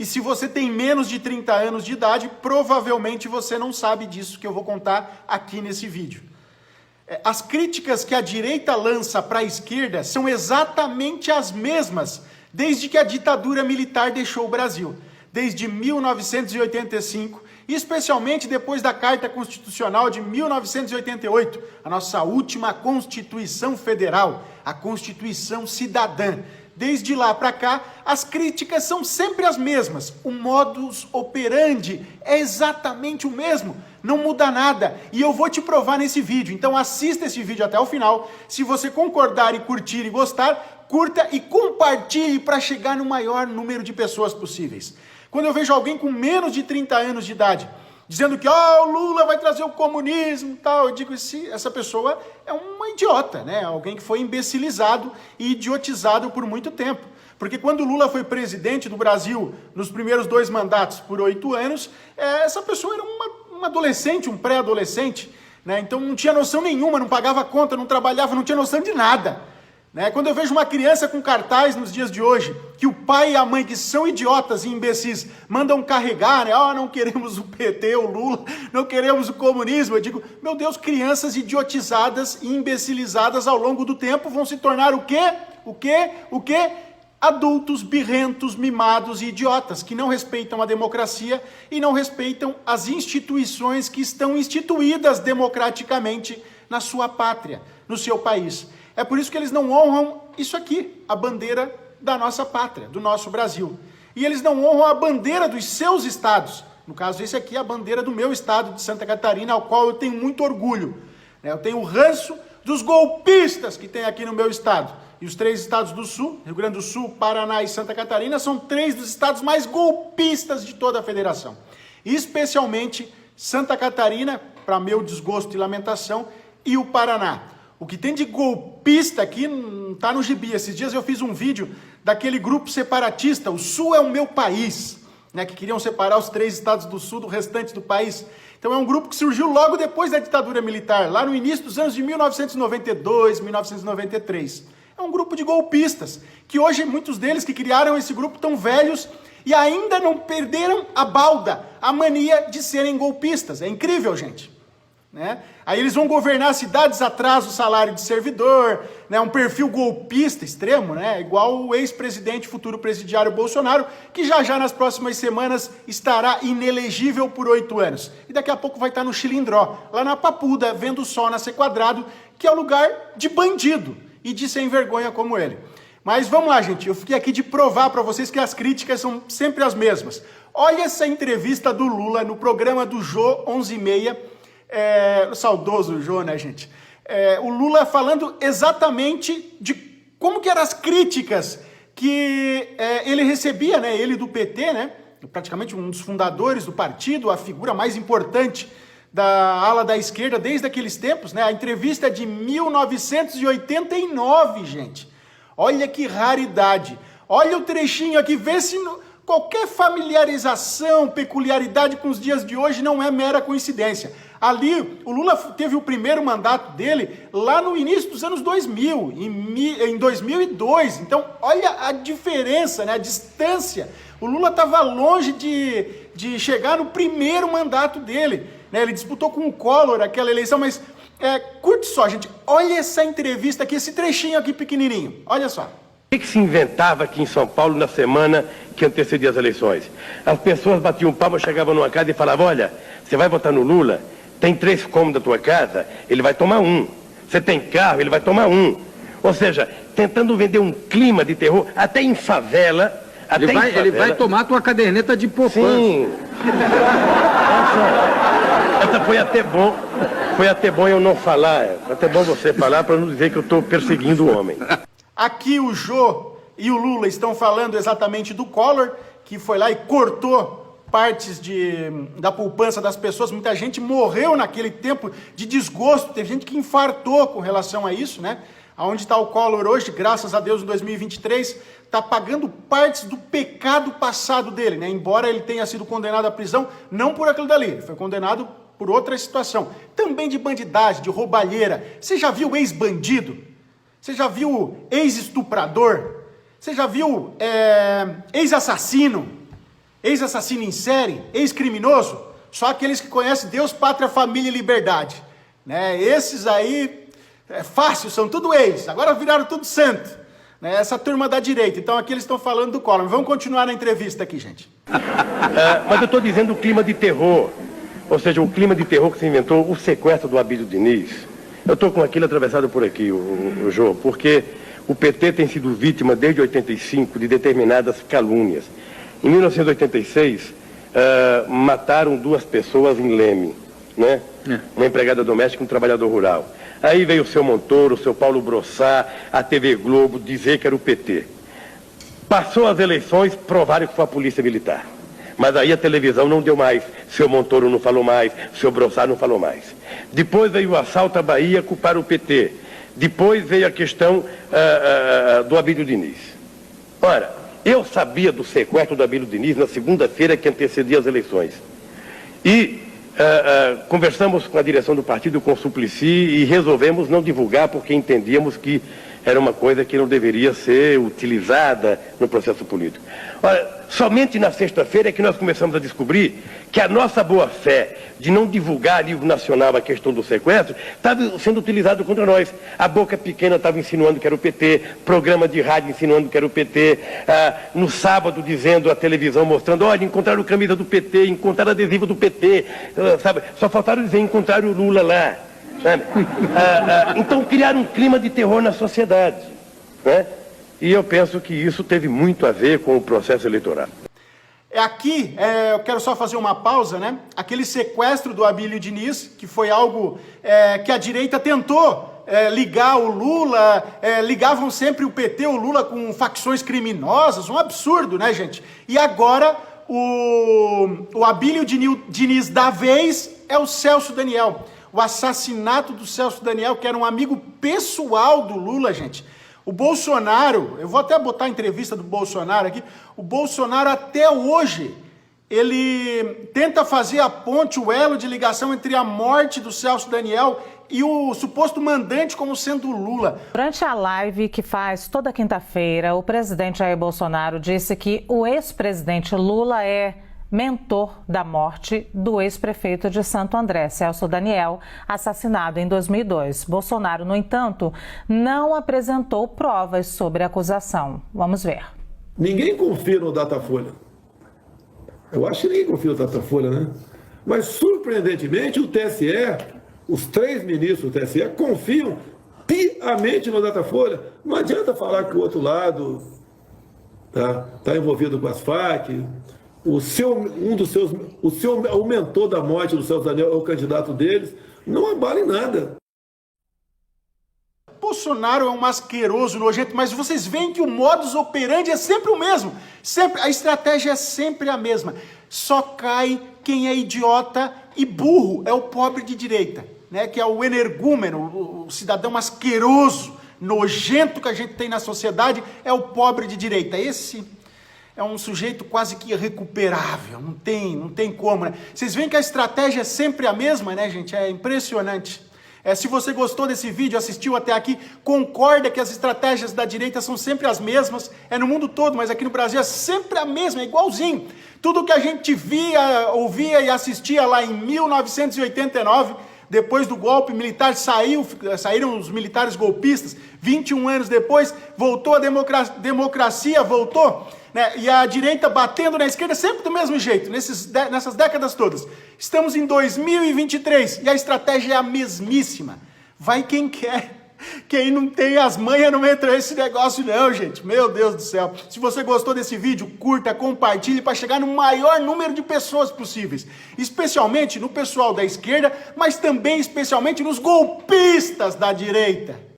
E se você tem menos de 30 anos de idade, provavelmente você não sabe disso que eu vou contar aqui nesse vídeo. As críticas que a direita lança para a esquerda são exatamente as mesmas desde que a ditadura militar deixou o Brasil, desde 1985, e especialmente depois da Carta Constitucional de 1988, a nossa última Constituição Federal, a Constituição Cidadã. Desde lá para cá, as críticas são sempre as mesmas. O modus operandi é exatamente o mesmo. Não muda nada. E eu vou te provar nesse vídeo. Então assista esse vídeo até o final. Se você concordar e curtir e gostar, curta e compartilhe para chegar no maior número de pessoas possíveis. Quando eu vejo alguém com menos de 30 anos de idade dizendo que o Lula vai trazer o comunismo e tal, eu digo, essa pessoa é uma idiota, né? Alguém que foi imbecilizado e idiotizado por muito tempo. Porque quando o Lula foi presidente do Brasil, nos primeiros 2 mandatos, por 8 anos, essa pessoa era um adolescente, um pré-adolescente, né? Então não tinha noção nenhuma, não pagava conta, não trabalhava, não tinha noção de nada. Quando eu vejo uma criança com cartaz nos dias de hoje, que o pai e a mãe, que são idiotas e imbecis, mandam carregar, não queremos o PT, o Lula, não queremos o comunismo, eu digo, meu Deus, crianças idiotizadas e imbecilizadas ao longo do tempo vão se tornar o quê? O quê? Adultos birrentos, mimados e idiotas, que não respeitam a democracia e não respeitam as instituições que estão instituídas democraticamente na sua pátria, no seu país. É por isso que eles não honram isso aqui, a bandeira da nossa pátria, do nosso Brasil. E eles não honram a bandeira dos seus estados. No caso, esse aqui é a bandeira do meu estado de Santa Catarina, ao qual eu tenho muito orgulho. Eu tenho o ranço dos golpistas que tem aqui no meu estado. E os 3 estados do Sul, Rio Grande do Sul, Paraná e Santa Catarina, são 3 dos estados mais golpistas de toda a federação. Especialmente Santa Catarina, para meu desgosto e lamentação, e o Paraná. O que tem de golpista aqui não está no gibi. Esses dias eu fiz um vídeo daquele grupo separatista, o Sul é o meu país, que queriam separar os 3 estados do Sul do restante do país. Então é um grupo que surgiu logo depois da ditadura militar, lá no início dos anos de 1992, 1993. É um grupo de golpistas, que hoje muitos deles que criaram esse grupo estão velhos e ainda não perderam a balda, a mania de serem golpistas. É incrível, gente. Aí eles vão governar cidades atrás do salário de servidor, um perfil golpista extremo, igual o ex-presidente, futuro presidiário Bolsonaro, que já nas próximas semanas estará inelegível por 8 anos. E daqui a pouco vai estar no Chilindró, lá na Papuda, vendo o sol nascer quadrado, que é o lugar de bandido e de sem vergonha como ele. Mas vamos lá, gente, eu fiquei aqui de provar para vocês que as críticas são sempre as mesmas. Olha essa entrevista do Lula no programa do Jô 11h30, o saudoso Jô, gente? O Lula falando exatamente de como que eram as críticas que ele recebia, ele do PT, praticamente um dos fundadores do partido, a figura mais importante da ala da esquerda desde aqueles tempos, A entrevista é de 1989, gente. Olha que raridade. Olha o trechinho aqui, vê se qualquer familiarização, peculiaridade com os dias de hoje não é mera coincidência. Ali, o Lula teve o primeiro mandato dele lá no início dos anos 2000, em 2002. Então, olha a diferença, a distância. O Lula estava longe de chegar no primeiro mandato dele. Ele disputou com o Collor aquela eleição, mas curte só, gente. Olha essa entrevista aqui, esse trechinho aqui pequenininho. Olha só. O que se inventava aqui em São Paulo na semana que antecedia as eleições? As pessoas batiam palma, chegavam numa casa e falavam, olha, você vai votar no Lula? Tem 3 cômodos da tua casa, ele vai tomar 1. Você tem carro, ele vai tomar 1. Ou seja, tentando vender um clima de terror, até em favela. Ele vai tomar a tua caderneta de poupança. Sim. Essa foi até bom. Foi até bom eu não falar. Foi até bom você falar para não dizer que eu estou perseguindo o homem. Aqui o Jô e o Lula estão falando exatamente do Collor, que foi lá e cortou partes da poupança das pessoas. Muita gente morreu naquele tempo de desgosto, teve gente que infartou com relação a isso, Aonde está o Collor hoje, graças a Deus, em 2023, está pagando partes do pecado passado dele, Embora ele tenha sido condenado à prisão, não por aquilo dali, ele foi condenado por outra situação, também de bandidagem, de roubalheira. Você já viu ex-bandido? Você já viu ex-estuprador? Você já viu ex-assassino? ex-assassino em série, ex-criminoso, só aqueles que conhecem Deus, pátria, família e liberdade. Né? Esses aí, é fácil, são tudo ex, agora viraram tudo santo. Né? Essa turma da direita, então aqui eles estão falando do Collor. Vamos continuar na entrevista aqui, gente. Mas eu estou dizendo o clima de terror, ou seja, o clima de terror que se inventou, o sequestro do Abílio Diniz. Eu estou com aquilo atravessado por aqui, o Jô, porque o PT tem sido vítima desde 85 de determinadas calúnias. Em 1986, mataram 2 pessoas em Leme, né? Uma empregada doméstica e um trabalhador rural. Aí veio o seu Montoro, o seu Paulo Brossá, a TV Globo dizer que era o PT. Passou as eleições, provaram que foi a polícia militar. Mas aí a televisão não deu mais, seu Montoro não falou mais, seu Brossá não falou mais. Depois veio o assalto à Bahia, culparam o PT. Depois veio a questão do Abílio Diniz. Ora, eu sabia do sequestro do Abílio Diniz na segunda-feira que antecedia as eleições. E conversamos com a direção do partido, com o Suplicy, e resolvemos não divulgar porque entendíamos que era uma coisa que não deveria ser utilizada no processo político. Ora, somente na sexta-feira é que nós começamos a descobrir que a nossa boa-fé de não divulgar a nível nacional a questão do sequestro estava sendo utilizado contra nós. A Boca Pequena estava insinuando que era o PT, programa de rádio insinuando que era o PT, no sábado dizendo, a televisão mostrando, olha, encontraram camisa do PT, encontraram adesivo do PT, sabe? Só faltaram dizer, encontraram o Lula lá. Então criaram um clima de terror na sociedade, né? E eu penso que isso teve muito a ver com o processo eleitoral. Aqui, eu quero só fazer uma pausa, né? Aquele sequestro do Abílio Diniz, que foi algo que a direita tentou ligar o Lula, ligavam sempre o PT, o Lula com facções criminosas, um absurdo, né, gente? E agora o Abílio Diniz da vez é o Celso Daniel. O assassinato do Celso Daniel, que era um amigo pessoal do Lula, gente. O Bolsonaro, eu vou até botar a entrevista do Bolsonaro aqui, o Bolsonaro até hoje, ele tenta fazer a ponte, o elo de ligação entre a morte do Celso Daniel e o suposto mandante como sendo o Lula. Durante a live que faz toda quinta-feira, o presidente Jair Bolsonaro disse que o ex-presidente Lula é mentor da morte do ex-prefeito de Santo André, Celso Daniel, assassinado em 2002. Bolsonaro, no entanto, não apresentou provas sobre a acusação. Vamos ver. Ninguém confia no Datafolha. Eu acho que ninguém confia no Datafolha, né? Mas, surpreendentemente, o TSE, os 3 ministros do TSE, confiam piamente no Datafolha. Não adianta falar que o outro lado tá envolvido com as Farc. O mentor da morte do Celso Daniel é o candidato deles, não abala em nada. Bolsonaro é um asqueroso, nojento, mas vocês veem que o modus operandi é sempre o mesmo. Sempre, a estratégia é sempre a mesma. Só cai quem é idiota e burro, é o pobre de direita, né? Que é o energúmeno, o cidadão asqueroso, nojento que a gente tem na sociedade, é o pobre de direita. Esse é um sujeito quase que irrecuperável, não tem como, né? Vocês veem que a estratégia é sempre a mesma, né, gente? É impressionante. Se você gostou desse vídeo, assistiu até aqui, concorda que as estratégias da direita são sempre as mesmas, no mundo todo, mas aqui no Brasil é sempre a mesma, é igualzinho. Tudo que a gente via, ouvia e assistia lá em 1989, depois do golpe militar, saíram os militares golpistas, 21 anos depois, voltou a democracia, voltou, né? E a direita batendo na esquerda sempre do mesmo jeito, nessas décadas todas. Estamos em 2023 e a estratégia é a mesmíssima. Vai quem quer. Quem não tem as manhas não entra nesse negócio não, gente. Meu Deus do céu. Se você gostou desse vídeo, curta, compartilhe para chegar no maior número de pessoas possíveis. Especialmente no pessoal da esquerda, mas também especialmente nos golpistas da direita.